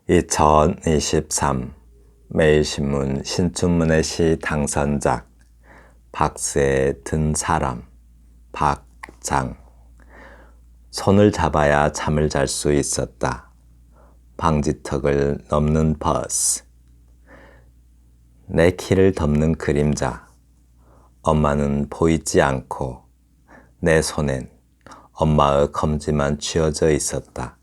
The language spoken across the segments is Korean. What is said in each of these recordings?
2023 매일신문 신춘문예 시 당선작 박스에 든 사람 박장. 손을 잡아야 잠을 잘 수 있었다. 방지턱을 넘는 버스. 내 키를 덮는 그림자. 엄마는 보이지 않고 내 손엔 엄마의 검지만 쥐어져 있었다.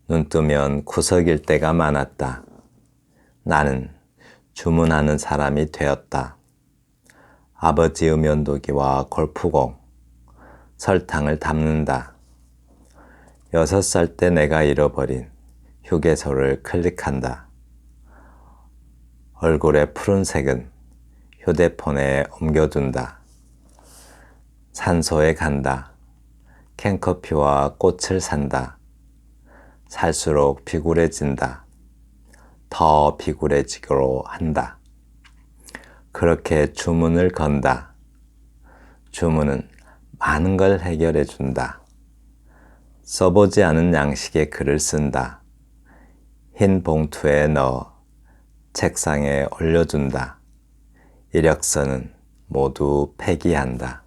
눈 뜨면 구석일 때가 많았다. 나는 주문하는 사람이 되었다. 아버지의 면도기와 골프공, 설탕을 담는다. 6살 때 내가 잃어버린 휴게소를 클릭한다. 얼굴의 푸른색은 휴대폰에 옮겨둔다. 산소에 간다. 캔커피와 꽃을 산다. 살수록 비굴해진다. 더 비굴해지기로 한다. 그렇게 주문을 건다. 주문은 많은 걸 해결해 준다. 써보지 않은 양식의 글을 쓴다. 흰 봉투에 넣어 책상에 올려준다. 이력서는 모두 폐기한다.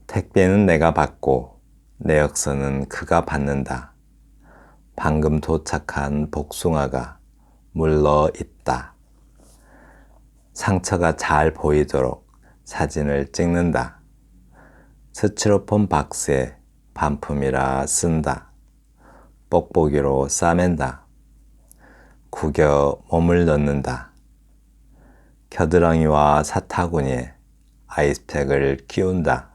택배는 내가 받고 내역서는 그가 받는다. 방금 도착한 복숭아가 물러 있다. 상처가 잘 보이도록 사진을 찍는다. 스티로폼 박스에 반품이라 쓴다. 뽁뽁이로 싸맨다. 구겨 몸을 넣는다. 겨드랑이와 사타구니에 아이스팩을 끼운다.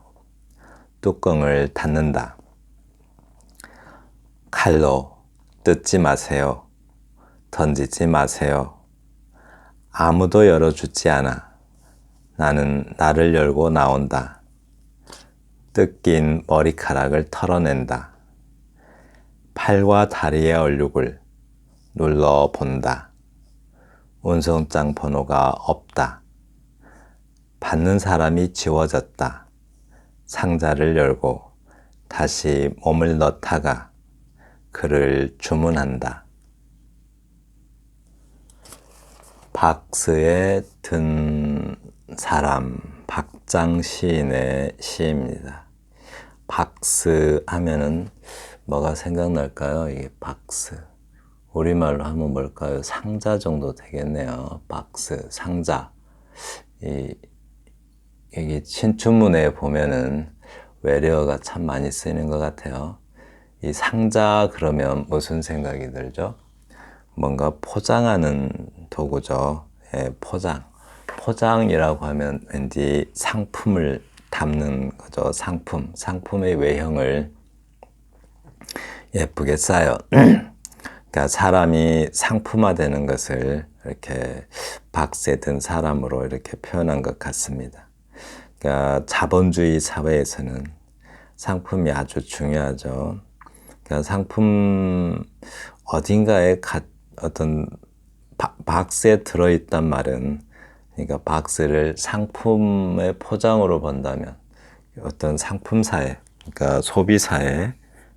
뚜껑을 닫는다. 칼로 뜯지 마세요. 던지지 마세요. 아무도 열어주지 않아. 나는 나를 열고 나온다. 뜯긴 머리카락을 털어낸다. 팔과 다리의 얼룩을 눌러본다. 운송장 번호가 없다. 받는 사람이 지워졌다. 상자를 열고 다시 몸을 넣다가 글을 주문한다. 박스에 든 사람, 박장 시인의 시입니다. 박스 하면은 뭐가 생각날까요? 이게 박스. 우리말로 하면 뭘까요? 상자 정도 되겠네요. 박스, 상자. 여기 신춘문예에 보면은 외래어가 참 많이 쓰이는 것 같아요. 이 상자 그러면 무슨 생각이 들죠? 뭔가 포장하는 도구죠. 예, 포장. 포장이라고 하면 왠지 상품을 담는 거죠. 상품. 상품의 외형을 예쁘게 싸요. 그러니까 사람이 상품화되는 것을 이렇게 박스에 든 사람으로 이렇게 표현한 것 같습니다. 그러니까 자본주의 사회에서는 상품이 아주 중요하죠. 그러니까 상품 어딘가에 어떤 박스에 들어있단 말은, 그러니까 박스를 상품의 포장으로 본다면 어떤 상품사회, 그러니까 소비사회,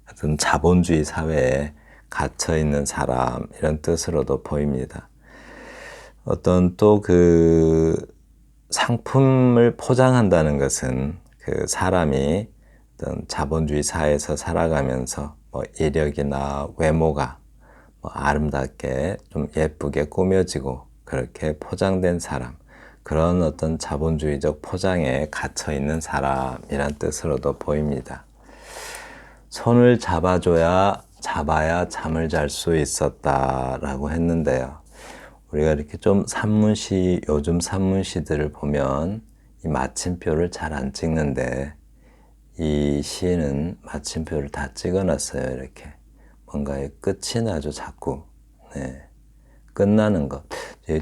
어떤 자본주의 사회에 갇혀있는 사람, 이런 뜻으로도 보입니다. 어떤 또 그 상품을 포장한다는 것은 그 사람이 어떤 자본주의 사회에서 살아가면서 뭐 이력이나 외모가 뭐 아름답게 좀 예쁘게 꾸며지고 그렇게 포장된 사람, 그런 어떤 자본주의적 포장에 갇혀 있는 사람이란 뜻으로도 보입니다. 손을 잡아야 잠을 잘 수 있었다라고 했는데요. 우리가 이렇게 좀 산문시, 요즘 산문시들을 보면 이 마침표를 잘 안 찍는데, 이 시는 마침표를 다 찍어놨어요. 이렇게 뭔가의 끝이 나죠. 자꾸 끝나는 것,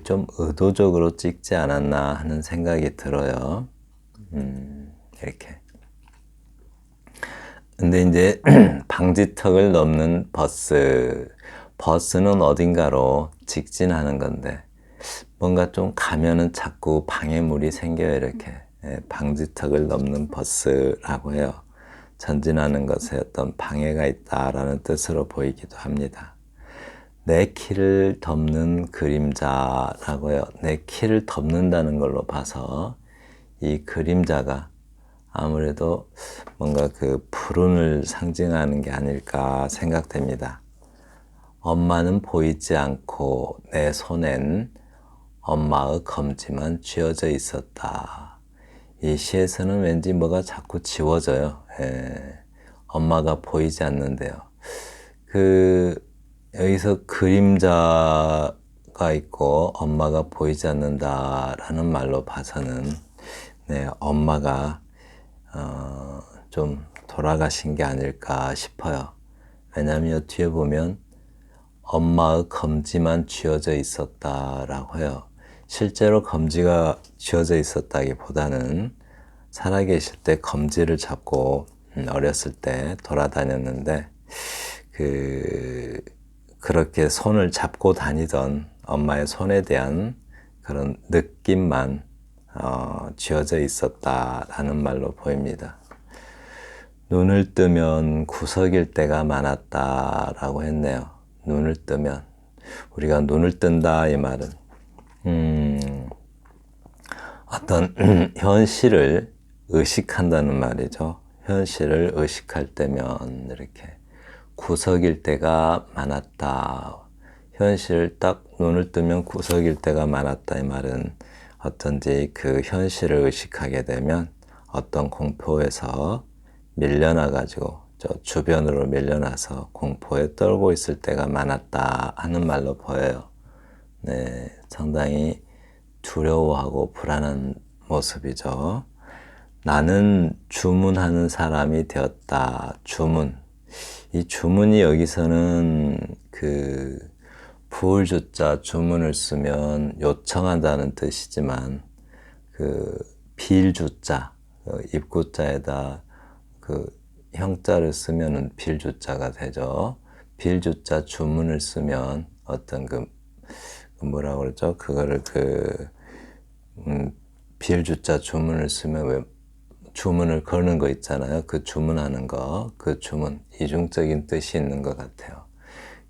좀 의도적으로 찍지 않았나 하는 생각이 들어요. 이렇게. 근데 이제 방지턱을 넘는 버스는 어딘가로 직진하는 건데, 뭔가 좀 가면은 자꾸 방해물이 생겨요. 이렇게. 방지턱을 넘는 버스라고 해요. 전진하는 것에 어떤 방해가 있다라는 뜻으로 보이기도 합니다. 내 키를 덮는 그림자라고요. 내 키를 덮는다는 걸로 봐서 이 그림자가 아무래도 뭔가 그 푸른을 상징하는 게 아닐까 생각됩니다. 엄마는 보이지 않고 내 손엔 엄마의 검지만 쥐어져 있었다. 이 시에서는 왠지 뭐가 자꾸 지워져요. 예. 엄마가 보이지 않는데요. 여기서 그림자가 있고 엄마가 보이지 않는다라는 말로 봐서는 네, 엄마가 좀 돌아가신 게 아닐까 싶어요. 왜냐하면 뒤에 보면 엄마의 검지만 쥐어져 있었다라고 해요. 실제로 검지가 쥐어져 있었다기보다는 살아계실 때 검지를 잡고 어렸을 때 돌아다녔는데 그렇게 손을 잡고 다니던 엄마의 손에 대한 그런 느낌만 쥐어져 있었다라는 말로 보입니다. 눈을 뜨면 구석일 때가 많았다라고 했네요. 눈을 뜨면 우리가 눈을 뜬다 이 말은 어떤 현실을 의식한다는 말이죠. 현실을 의식할 때면 이렇게 구석일 때가 많았다. 현실 딱 눈을 뜨면 구석일 때가 많았다 이 말은 어떤지 그 현실을 의식하게 되면 어떤 공포에서 밀려나 가지고 저 주변으로 밀려나서 공포에 떨고 있을 때가 많았다 하는 말로 보여요. 네, 상당히 두려워하고 불안한 모습이죠. 나는 주문하는 사람이 되었다. 주문. 이 주문이 여기서는 부을주자 주문을 쓰면 요청한다는 뜻이지만 빌주자 입구자에다 형자를 쓰면은 빌주자가 되죠. 빌주자 주문을 쓰면 어떤 뭐라 그러죠? 그거를 빌주자 주문을 쓰면 왜 주문을 거는 거 있잖아요. 그 주문하는 거, 그 주문, 이중적인 뜻이 있는 것 같아요.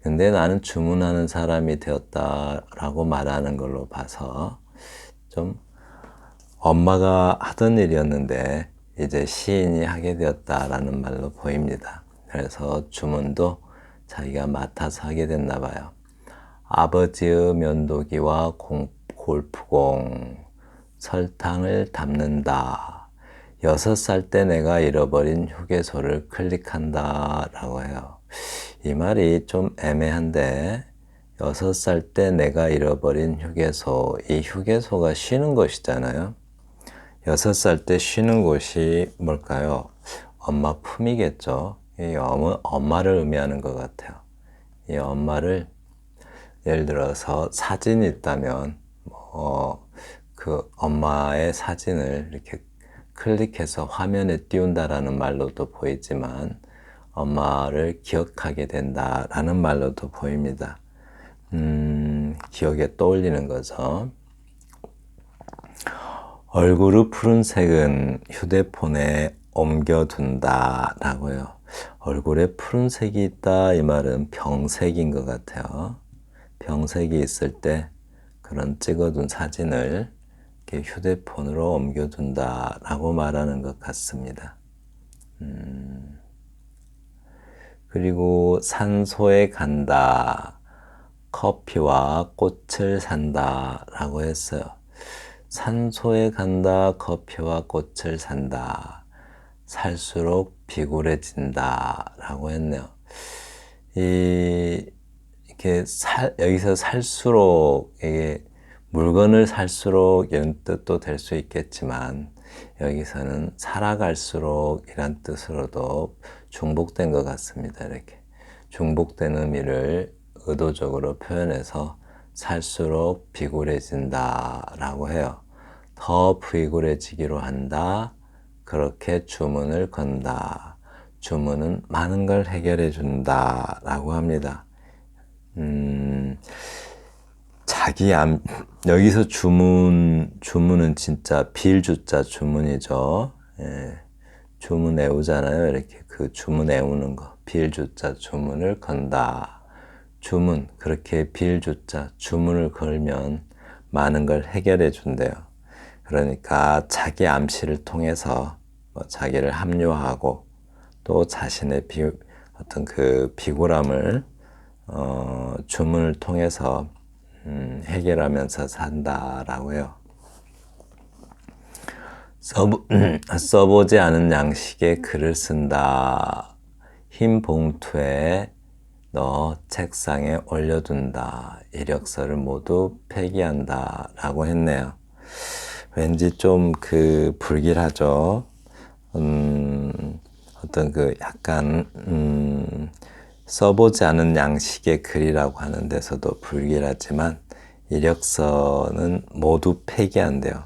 근데 나는 주문하는 사람이 되었다라고 말하는 걸로 봐서 좀 엄마가 하던 일이었는데 이제 시인이 하게 되었다라는 말로 보입니다. 그래서 주문도 자기가 맡아서 하게 됐나 봐요. 아버지의 면도기와 골프공, 설탕을 담는다. 6살 때 내가 잃어버린 휴게소를 클릭한다 라고 해요. 이 말이 좀 애매한데 6살 때 내가 잃어버린 휴게소, 이 휴게소가 쉬는 곳이잖아요. 6살 때 쉬는 곳이 뭘까요? 엄마 품이겠죠. 이 엄마를 의미하는 것 같아요. 이 엄마를 예를 들어서 사진이 있다면 그 엄마의 사진을 이렇게 클릭해서 화면에 띄운다라는 말로도 보이지만 엄마를 기억하게 된다라는 말로도 보입니다. 기억에 떠올리는 거죠. 얼굴의 푸른색은 휴대폰에 옮겨둔다 라고요. 얼굴에 푸른색이 있다 이 말은 병색인 것 같아요. 병색이 있을 때 그런 찍어둔 사진을 이렇게 휴대폰으로 옮겨둔다 라고 말하는 것 같습니다. 그리고 산소에 간다, 커피와 꽃을 산다 라고 했어요. 산소에 간다, 커피와 꽃을 산다, 살수록 비굴해진다 라고 했네요. 여기서 살수록, 이게 물건을 살수록 이런 뜻도 될 수 있겠지만 여기서는 살아갈수록 이란 뜻으로도 중복된 것 같습니다. 이렇게 중복된 의미를 의도적으로 표현해서 살수록 비굴해진다 라고 해요. 더 비굴해지기로 한다. 그렇게 주문을 건다. 주문은 많은 걸 해결해 준다 라고 합니다. 여기서 주문은 진짜 빌주자 주문이죠. 예, 주문 외우잖아요. 이렇게 그 주문 외우는 거. 빌주자 주문을 건다. 주문, 그렇게 빌주자, 주문을 걸면 많은 걸 해결해 준대요. 그러니까 자기 암시를 통해서 자기를 합리화하고 또 자신의 어떤 그 비굴함을 주문을 통해서 해결하면서 산다라고 해요. 써보지 않은 양식의 글을 쓴다. 흰 봉투에 넣어 책상에 올려둔다. 이력서를 모두 폐기한다. 라고 했네요. 왠지 좀 그 불길하죠. 어떤 그 약간 써보지 않은 양식의 글이라고 하는 데서도 불길하지만 이력서는 모두 폐기한대요.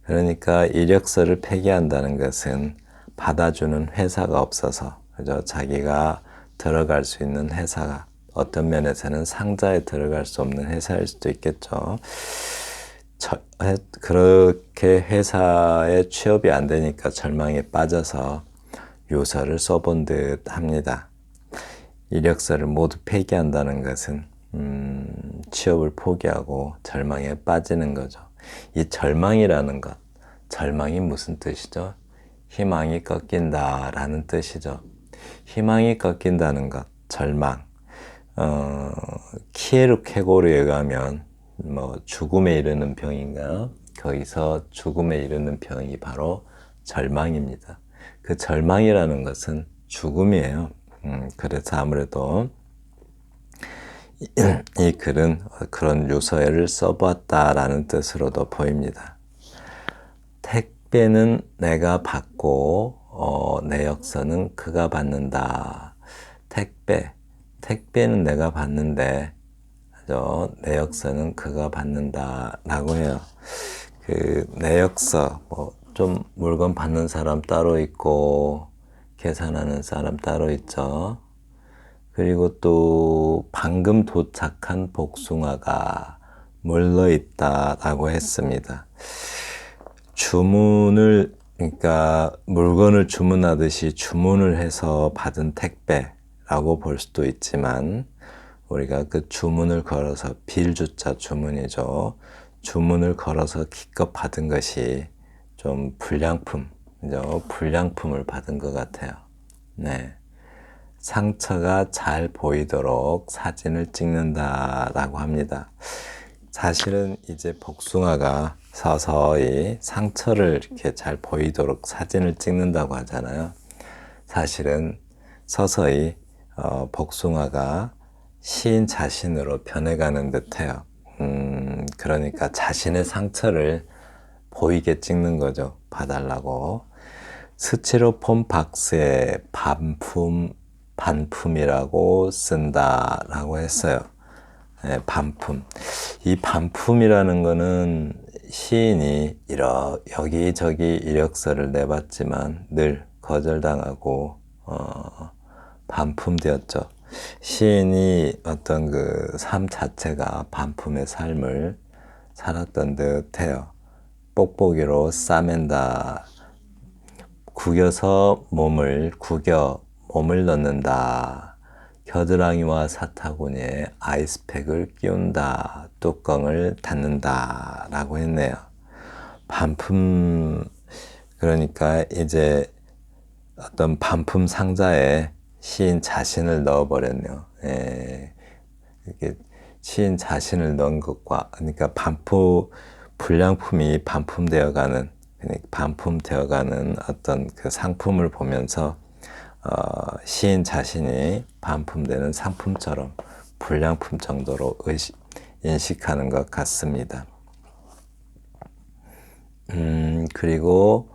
그러니까 이력서를 폐기한다는 것은 받아주는 회사가 없어서, 그죠? 자기가 들어갈 수 있는 회사가 어떤 면에서는 상자에 들어갈 수 없는 회사일 수도 있겠죠. 그렇게 회사에 취업이 안 되니까 절망에 빠져서 요서를 써본 듯 합니다. 이력서를 모두 폐기한다는 것은 취업을 포기하고 절망에 빠지는 거죠. 이 절망이라는 것, 절망이 무슨 뜻이죠? 희망이 꺾인다라는 뜻이죠. 희망이 꺾인다는 것, 절망. 키에르 케고르에 의하면 죽음에 이르는 병인가요? 거기서 죽음에 이르는 병이 바로 절망입니다. 그 절망이라는 것은 죽음이에요. 그래서 아무래도 이 글은 그런 요서를 써보았다라는 뜻으로도 보입니다. 택배는 내가 받고 내역서는 그가 받는다. 택배는 내가 받는데 내역서는 그가 받는다라고 해요. 그 내역서 좀 물건 받는 사람 따로 있고 계산하는 사람 따로 있죠. 그리고 또 방금 도착한 복숭아가 물러 있다라고 했습니다. 그러니까 물건을 주문하듯이 주문을 해서 받은 택배라고 볼 수도 있지만 우리가 그 주문을 걸어서 빌주자 주문이죠. 주문을 걸어서 기껏 받은 것이 좀 불량품이죠. 불량품을 받은 것 같아요. 네. 상처가 잘 보이도록 사진을 찍는다라고 합니다. 사실은 이제 복숭아가 서서히 상처를 이렇게 잘 보이도록 사진을 찍는다고 하잖아요. 사실은 서서히 복숭아가 시인 자신으로 변해가는 듯해요. 그러니까 자신의 상처를 보이게 찍는 거죠. 봐달라고. 스티로폼 박스에 반품이라고 쓴다라고 했어요. 네, 반품. 이 반품이라는 거는 시인이 여기저기 이력서를 내봤지만 늘 거절당하고 반품되었죠. 시인이 어떤 그 삶 자체가 반품의 삶을 살았던 듯해요. 뽁뽁이로 싸맨다. 구겨 몸을 넣는다. 겨드랑이와 사타구니에 아이스팩을 끼운다. 뚜껑을 닫는다. 라고 했네요. 반품, 그러니까 이제 어떤 반품 상자에 시인 자신을 넣어버렸네요. 이렇게 시인 자신을 넣은 것과, 그러니까 불량품이 반품되어가는 어떤 그 상품을 보면서 시인 자신이 반품되는 상품처럼 불량품 정도로 인식하는 것 같습니다. 그리고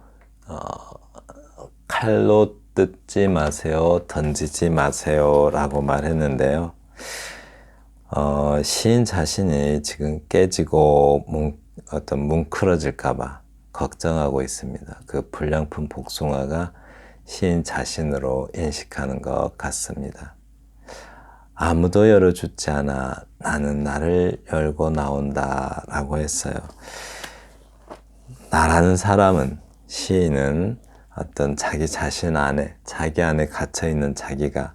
칼로 뜯지 마세요, 던지지 마세요 라고 말했는데요. 시인 자신이 지금 깨지고 뭉클어질까봐 걱정하고 있습니다. 그 불량품 복숭아가 시인 자신으로 인식하는 것 같습니다. 아무도 열어주지 않아 나는 나를 열고 나온다 라고 했어요. 나라는 사람은, 시인은 어떤 자기 안에 갇혀있는 자기가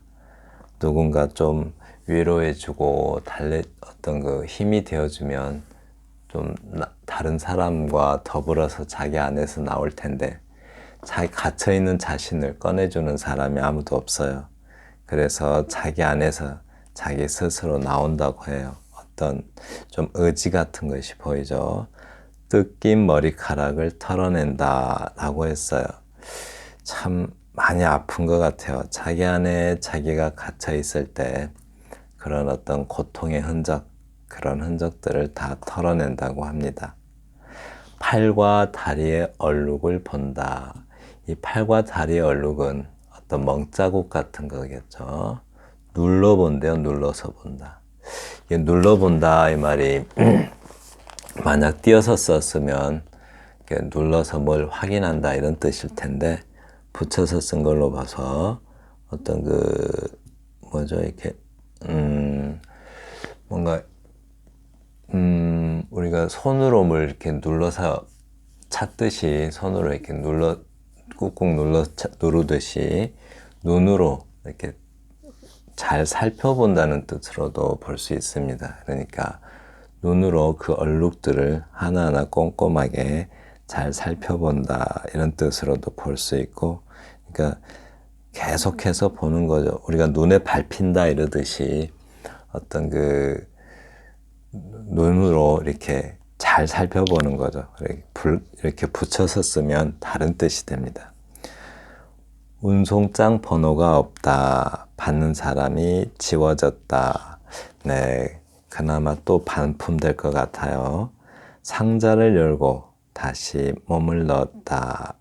누군가 좀 위로해주고 어떤 그 힘이 되어주면 좀 다른 사람과 더불어서 자기 안에서 나올 텐데 자기 갇혀있는 자신을 꺼내주는 사람이 아무도 없어요. 그래서 자기 안에서 자기 스스로 나온다고 해요. 어떤 좀 의지 같은 것이 보이죠. 뜯긴 머리카락을 털어낸다 라고 했어요. 참 많이 아픈 것 같아요. 자기 안에 자기가 갇혀 있을 때 그런 어떤 고통의 흔적, 그런 흔적들을 다 털어낸다고 합니다. 팔과 다리의 얼룩을 본다. 이 팔과 다리의 얼룩은 어떤 멍자국 같은 거겠죠. 눌러본대요. 눌러서 본다. 이게 눌러본다 이 말이 만약 띄어서 썼으면 눌러서 뭘 확인한다 이런 뜻일 텐데 붙여서 쓴 걸로 봐서 어떤 뭐죠 이렇게 뭔가 우리가 손으로 뭘 이렇게 눌러서 찾듯이 손으로 이렇게 꾹꾹 누르듯이 눈으로 이렇게 잘 살펴본다는 뜻으로도 볼 수 있습니다. 그러니까 눈으로 그 얼룩들을 하나하나 꼼꼼하게 잘 살펴본다 이런 뜻으로도 볼 수 있고, 그러니까 계속해서 보는 거죠. 우리가 눈에 밟힌다 이러듯이 어떤 눈으로 이렇게 잘 살펴보는 거죠. 이렇게 붙여서 쓰면 다른 뜻이 됩니다. 운송장 번호가 없다. 받는 사람이 지워졌다. 네, 그나마 또 반품될 것 같아요. 상자를 열고 다시 몸을 넣다가,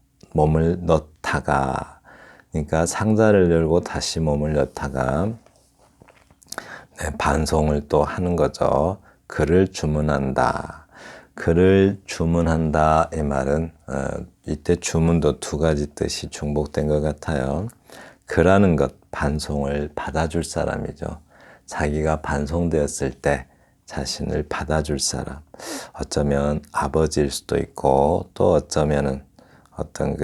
그러니까 상자를 열고 다시 몸을 넣다가 반송을 또 하는 거죠. 글을 주문한다. 글을 주문한다 이 말은 이때 주문도 두 가지 뜻이 중복된 것 같아요. 글하는 것, 반송을 받아줄 사람이죠. 자기가 반송되었을 때 자신을 받아줄 사람. 어쩌면 아버지일 수도 있고 또 어쩌면은 어떤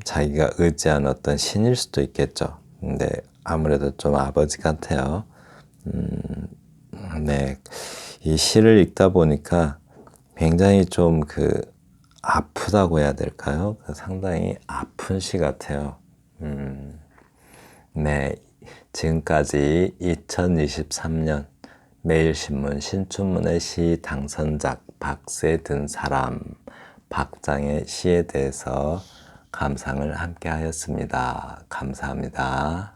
자기가 의지한 어떤 신일 수도 있겠죠. 근데 아무래도 좀 아버지 같아요. 네. 이 시를 읽다 보니까 굉장히 좀 아프다고 해야 될까요? 상당히 아픈 시 같아요. 네. 지금까지 2023년 매일신문 신춘문예 시 당선작 박스에 든 사람 박장의 시에 대해서 감상을 함께 하였습니다. 감사합니다.